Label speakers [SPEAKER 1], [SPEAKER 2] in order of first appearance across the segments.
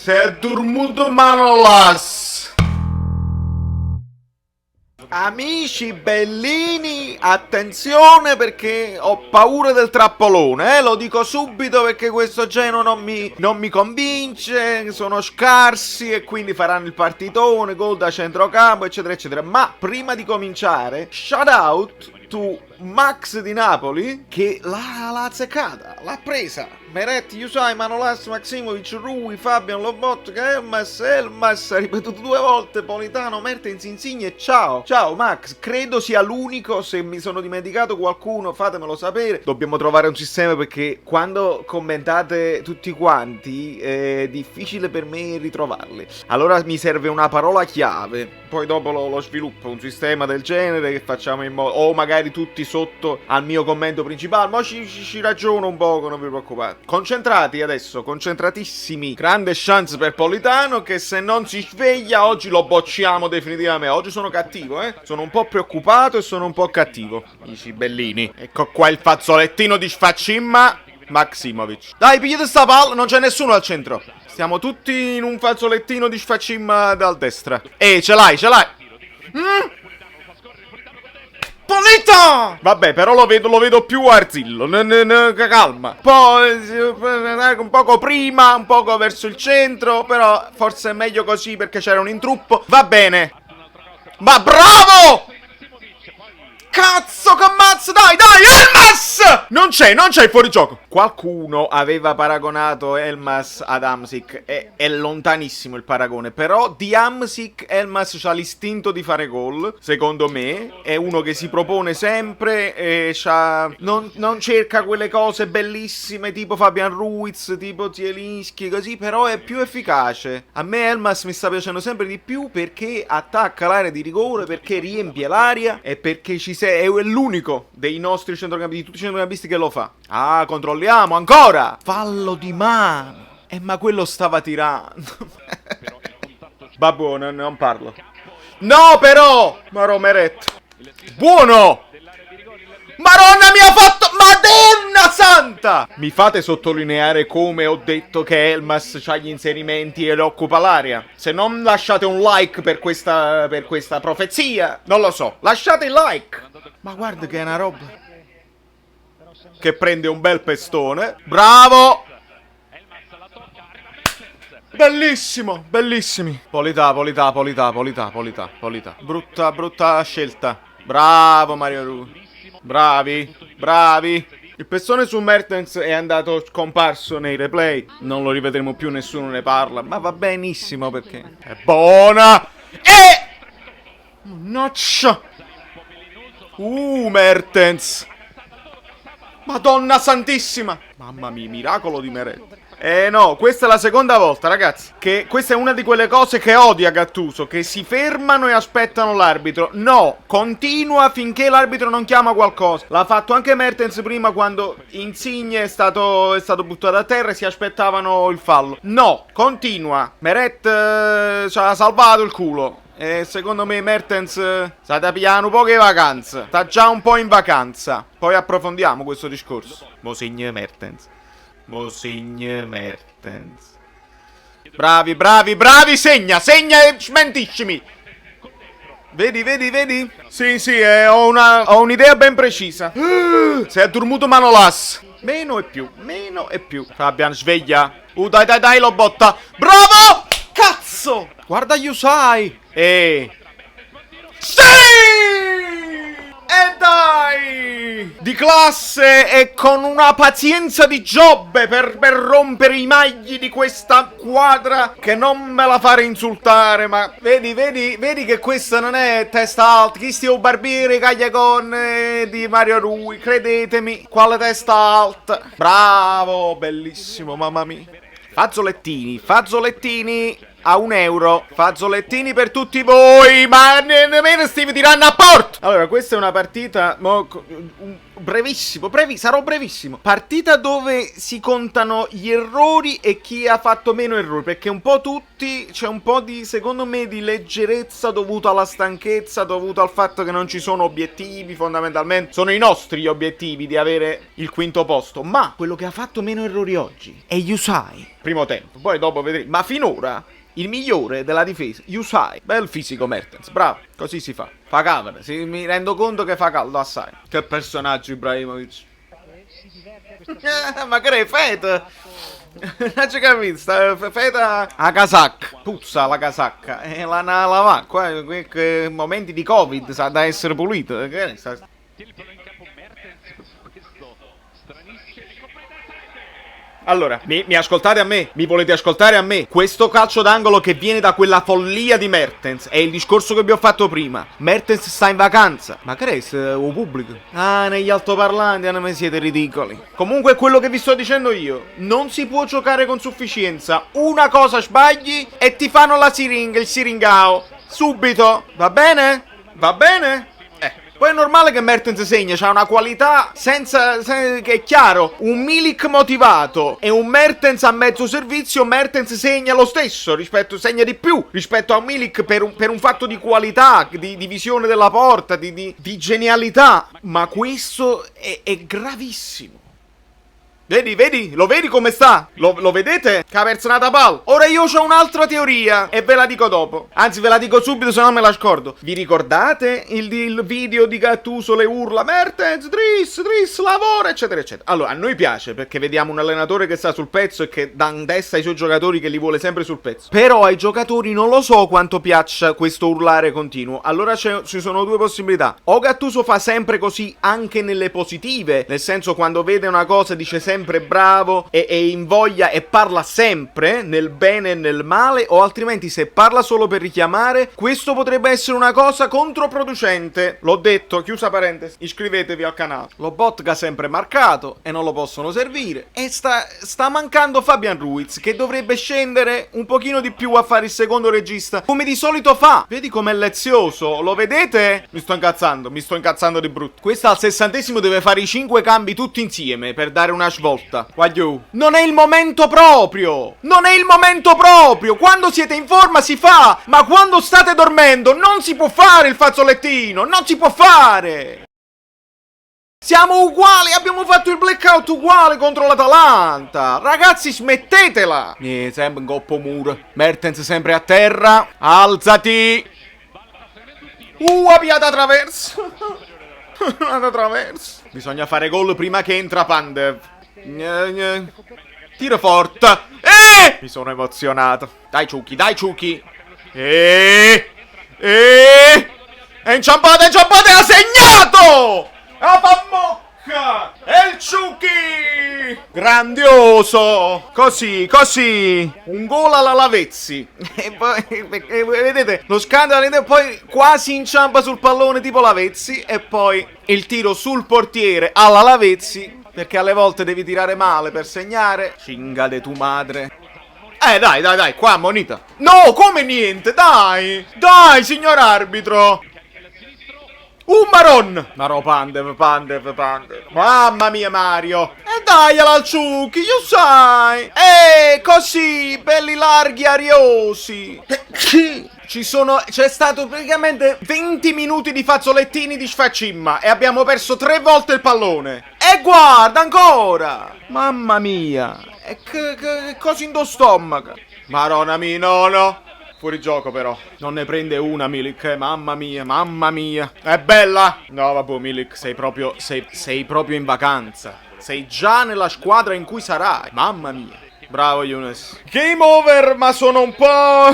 [SPEAKER 1] Se è dormito Manolas. Amici bellini, attenzione perché ho paura del trappolone, lo dico subito perché questo Genoa non mi convince, sono scarsi e quindi faranno il partitone, gol da centrocampo eccetera eccetera. Ma prima di cominciare, shout out to Max di Napoli che l'ha azzeccata, l'ha presa. Meret, Yusai, Manolas, Maximovic, Rui, Fabian, Lobotka, Elmas, ha ripetuto 2 volte, Politano, Mertens, Insigne, ciao. Ciao Max, credo sia l'unico, se mi sono dimenticato qualcuno fatemelo sapere. Dobbiamo trovare un sistema perché quando commentate tutti quanti è difficile per me ritrovarli. Allora mi serve una parola chiave, poi dopo lo sviluppo, un sistema del genere che facciamo in modo, o magari tutti sotto al mio commento principale, ma ci ragiono un po', non vi preoccupate. Concentrati adesso, concentratissimi. Grande chance per Politano che se non si sveglia oggi lo bocciamo definitivamente. Oggi sono cattivo, sono un po' preoccupato e sono un po' cattivo. Amici bellini, ecco qua il fazzolettino di sfaccimma Maximovic. Dai, pigliate sta palla, non c'è nessuno al centro. Stiamo tutti in un fazzolettino di sfaccimma dal destra. Ce l'hai. Polito! Vabbè, però lo vedo più arzillo. Calma. Poi un poco prima, un poco verso il centro. Però forse è meglio così perché c'era un intruppo. Va bene. Ma bravo! Cazzo che ammazza! Dai, Elmas! Non c'è fuori gioco. Qualcuno aveva paragonato Elmas ad Hamsik. È lontanissimo il paragone. Però di Hamsik Elmas c'ha l'istinto di fare gol. Secondo me è uno che si propone sempre e non cerca quelle cose bellissime tipo Fabian Ruiz, tipo Zielinski, così. Però è più efficace. A me Elmas mi sta piacendo sempre di più perché attacca l'area di rigore, perché riempie l'aria e perché è l'unico dei nostri centrocampisti, di tutti i centrocampisti che lo fa. Ah, controlliamo ancora. Fallo di mano. Ma quello stava tirando. Va buono, non parlo. No, però. Maro Meret. Buono. Maronna mi ha fatto. Madonna santa. Mi fate sottolineare come ho detto che Elmas c'ha gli inserimenti e occupa l'area. Se non lasciate un like per questa profezia, non lo so. Lasciate il like. Ma guarda che è una roba che prende un bel pestone. Bravo. Bellissimo, bellissimi. Polità. Brutta scelta. Bravo Mario Rui. Bravi. Il pestone su Mertens è andato scomparso nei replay. Non lo rivedremo più, nessuno ne parla. Ma va benissimo perché è buona. Noccia. Mertens. Madonna santissima. Mamma mia, miracolo di Meret. No, questa è la seconda volta, ragazzi. Che questa è una di quelle cose che odia Gattuso, che si fermano e aspettano l'arbitro. No, continua finché l'arbitro non chiama qualcosa. L'ha fatto anche Mertens prima quando Insigne è stato buttato a terra e si aspettavano il fallo. No, continua. Meret ci ha salvato il culo. E secondo me Mertens sta da piano un po' che vacanza. Sta già un po' in vacanza. Poi approfondiamo questo discorso. Mosigne Mertens. Bravi, segna e smentiscimi. Vedi? Sì, ho un'idea ben precisa. Si è dormito Manolas. Meno e più. Fabian, sveglia. Dai, lo botta. Bravo! Cazzo! Guarda Yusai. Sì! E dai! Di classe e con una pazienza di Giobbe per rompere i magli di questa squadra che non me la fare insultare, ma vedi che questa non è testa alta. Cristian Barbieri, Cagliacon di Mario Rui, credetemi, quale testa alta. Bravo, bellissimo, mamma mia. Fazzolettini a €1. Fazzolettini per tutti voi, ma nemmeno stivi tirando a porta. Allora, questa è una partita brevissimo, sarò brevissimo. Partita dove si contano gli errori e chi ha fatto meno errori, perché un po' tutti, c'è un po' di, secondo me, di leggerezza dovuta alla stanchezza, dovuta al fatto che non ci sono obiettivi, fondamentalmente. Sono i nostri gli obiettivi di avere il quinto posto, ma quello che ha fatto meno errori oggi è Yusai. Primo tempo, poi dopo vedremo, ma finora il migliore della difesa, Yusai. Bel fisico Mertens, bravo, così si fa. Fa camera, mi rendo conto che fa caldo assai. Che personaggio Ibrahimovic. Ma che è Feta? Non ci capito, sta Feta a casacca. Puzza la casacca. E la lava qua, momenti di Covid, sa da essere pulito. Che ne sta? Allora, mi ascoltate a me? Mi volete ascoltare a me? Questo calcio d'angolo che viene da quella follia di Mertens è il discorso che vi ho fatto prima. Mertens sta in vacanza. Ma che è o pubblico? Ah, negli altoparlanti, non mi siete ridicoli. Comunque è quello che vi sto dicendo io. Non si può giocare con sufficienza. Una cosa sbagli e ti fanno la siringa, il siringao. Subito. Va bene? Va bene? Poi è normale che Mertens segna, c'ha una qualità che è chiaro, un Milik motivato e un Mertens a mezzo servizio, Mertens segna lo stesso, segna di più rispetto a un Milik per un fatto di qualità, di visione della porta, di genialità, ma questo è gravissimo. Vedi? Lo vedi come sta? Lo vedete? Caperzonata pal. Ora io ho un'altra teoria e ve la dico dopo. Anzi, ve la dico subito, se no me la scordo. Vi ricordate il video di Gattuso, le urla Mertens, Driss, lavora, eccetera, eccetera. Allora, a noi piace perché vediamo un allenatore che sta sul pezzo e che dà in testa ai suoi giocatori che li vuole sempre sul pezzo. Però ai giocatori non lo so quanto piaccia questo urlare continuo. Allora ci sono due possibilità. O Gattuso fa sempre così anche nelle positive, nel senso quando vede una cosa dice sempre bravo e invoglia e parla sempre nel bene e nel male, o altrimenti se parla solo per richiamare, questo potrebbe essere una cosa controproducente. L'ho detto, chiusa parentesi, iscrivetevi al canale. Lo Botka sempre marcato e non lo possono servire, e sta mancando Fabian Ruiz, che dovrebbe scendere un pochino di più a fare il secondo regista come di solito fa. Vedi com'è lezioso, lo vedete? Mi sto incazzando di brutto. Questa al 60° deve fare i 5 cambi tutti insieme per dare una svolta. Guagliù. Non è il momento proprio. Quando siete in forma si fa, ma quando state dormendo non si può fare il fazzolettino. Non si può fare. Siamo uguali, abbiamo fatto il blackout uguale contro l'Atalanta. Ragazzi, smettetela. Sempre in coppo muro. Mertens sempre a terra. Alzati. Piata traverso. Bisogna fare gol prima che entra Pandev. Tiro forte. Mi sono emozionato. Dai Ciuchi. È inciampato, ha segnato! La Pamocca! È il Ciuchi! Grandioso! Così. Un gol alla Lavezzi. E poi, vedete, lo scandalo, e poi quasi inciampa sul pallone tipo Lavezzi, e poi il tiro sul portiere alla Lavezzi. Perché alle volte devi tirare male per segnare. Cinga de tu madre. Dai, qua ammonita. No, come niente, dai, signor arbitro. Maro Pandev. Mamma mia, Mario. E dai al Ciuchi, io sai. Così, belli larghi, ariosi. C'è stato praticamente 20 minuti di fazzolettini di sfaccimma e abbiamo perso 3 volte il pallone. E guarda ancora. Mamma mia. E che cosa in do stomaco? Maronna mia, no. Fuori gioco però. Non ne prende una Milik, mamma mia. È bella? No, vabbè, Milik, sei proprio in vacanza. Sei già nella squadra in cui sarai. Mamma mia. Bravo Younes. Game over, ma sono un po'...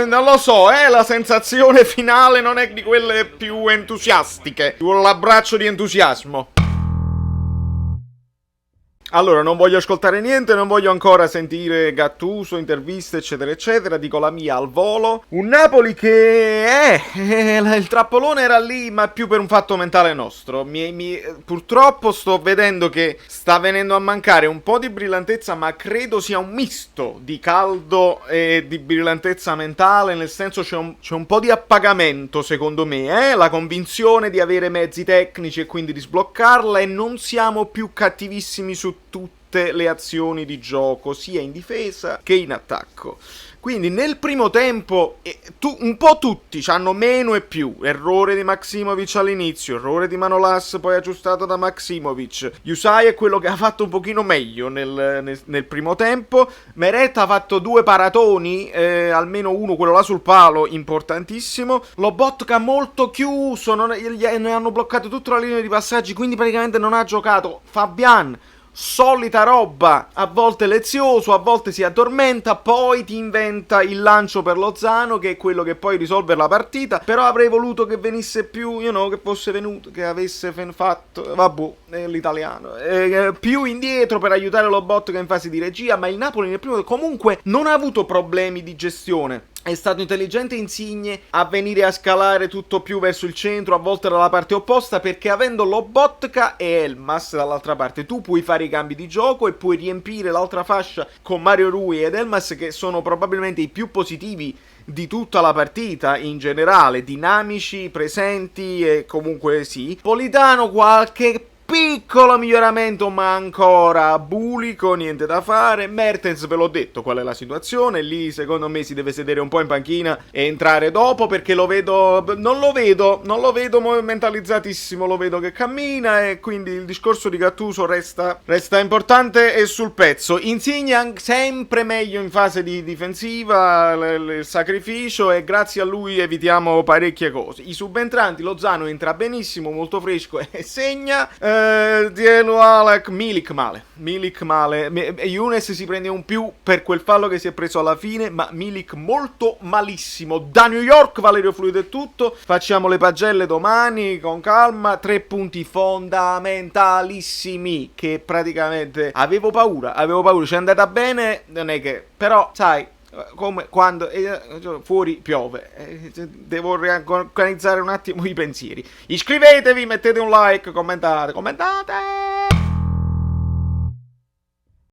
[SPEAKER 1] non lo so, la sensazione finale non è di quelle più entusiastiche. Ci vuole l'abbraccio di entusiasmo. Allora, non voglio ascoltare niente, non voglio ancora sentire Gattuso, interviste, eccetera, eccetera. Dico la mia al volo. Un Napoli che il trappolone era lì, ma più per un fatto mentale nostro. Purtroppo sto vedendo che sta venendo a mancare un po' di brillantezza, ma credo sia un misto di caldo e di brillantezza mentale, nel senso c'è un po' di appagamento, secondo me, la convinzione di avere mezzi tecnici e quindi di sbloccarla, e non siamo più cattivissimi su tutte le azioni di gioco, sia in difesa che in attacco. Quindi nel primo tempo un po' tutti hanno meno e più. Errore di Maksimovic all'inizio, errore di Manolas poi aggiustato da Maksimovic. Yusai è quello che ha fatto un pochino meglio nel primo tempo. Meret ha fatto 2 paratoni, almeno uno, quello là sul palo, importantissimo. Lobotka molto chiuso, ne hanno bloccato tutta la linea di passaggi, quindi praticamente non ha giocato. Fabian, solita roba, a volte lezioso, a volte si addormenta, poi ti inventa il lancio per Lozano, che è quello che poi risolve la partita. Però avrei voluto che venisse più, che fosse venuto, che avesse fatto, vabbè, l'italiano, più indietro per aiutare Lobotka in fase di regia. Ma il Napoli nel primo comunque non ha avuto problemi di gestione. È stato intelligente Insigne a venire a scalare tutto più verso il centro, a volte dalla parte opposta, perché avendo Lobotka e Elmas dall'altra parte tu puoi fare i cambi di gioco e puoi riempire l'altra fascia con Mario Rui ed Elmas, che sono probabilmente i più positivi di tutta la partita in generale, dinamici, presenti e comunque sì. Politano qualche piccolo miglioramento, ma ancora bulico, niente da fare. Mertens, ve l'ho detto qual è la situazione, lì secondo me si deve sedere un po' in panchina e entrare dopo, perché non lo vedo mentalizzatissimo, lo vedo che cammina, e quindi il discorso di Gattuso resta importante e sul pezzo. Insigne sempre meglio in fase di difensiva, il sacrificio, e grazie a lui evitiamo parecchie cose. I subentranti, Lozano entra benissimo, molto fresco e segna. Dielo Alec, Milik male. Younes si prende un più per quel fallo che si è preso alla fine, ma Milik molto malissimo. Da New York Valerio Fluido è tutto, facciamo le pagelle domani con calma. 3 punti fondamentalissimi, che praticamente avevo paura, ci è andata bene, non è che, però sai, come quando fuori piove, devo riorganizzare un attimo i pensieri. Iscrivetevi, mettete un like, commentate.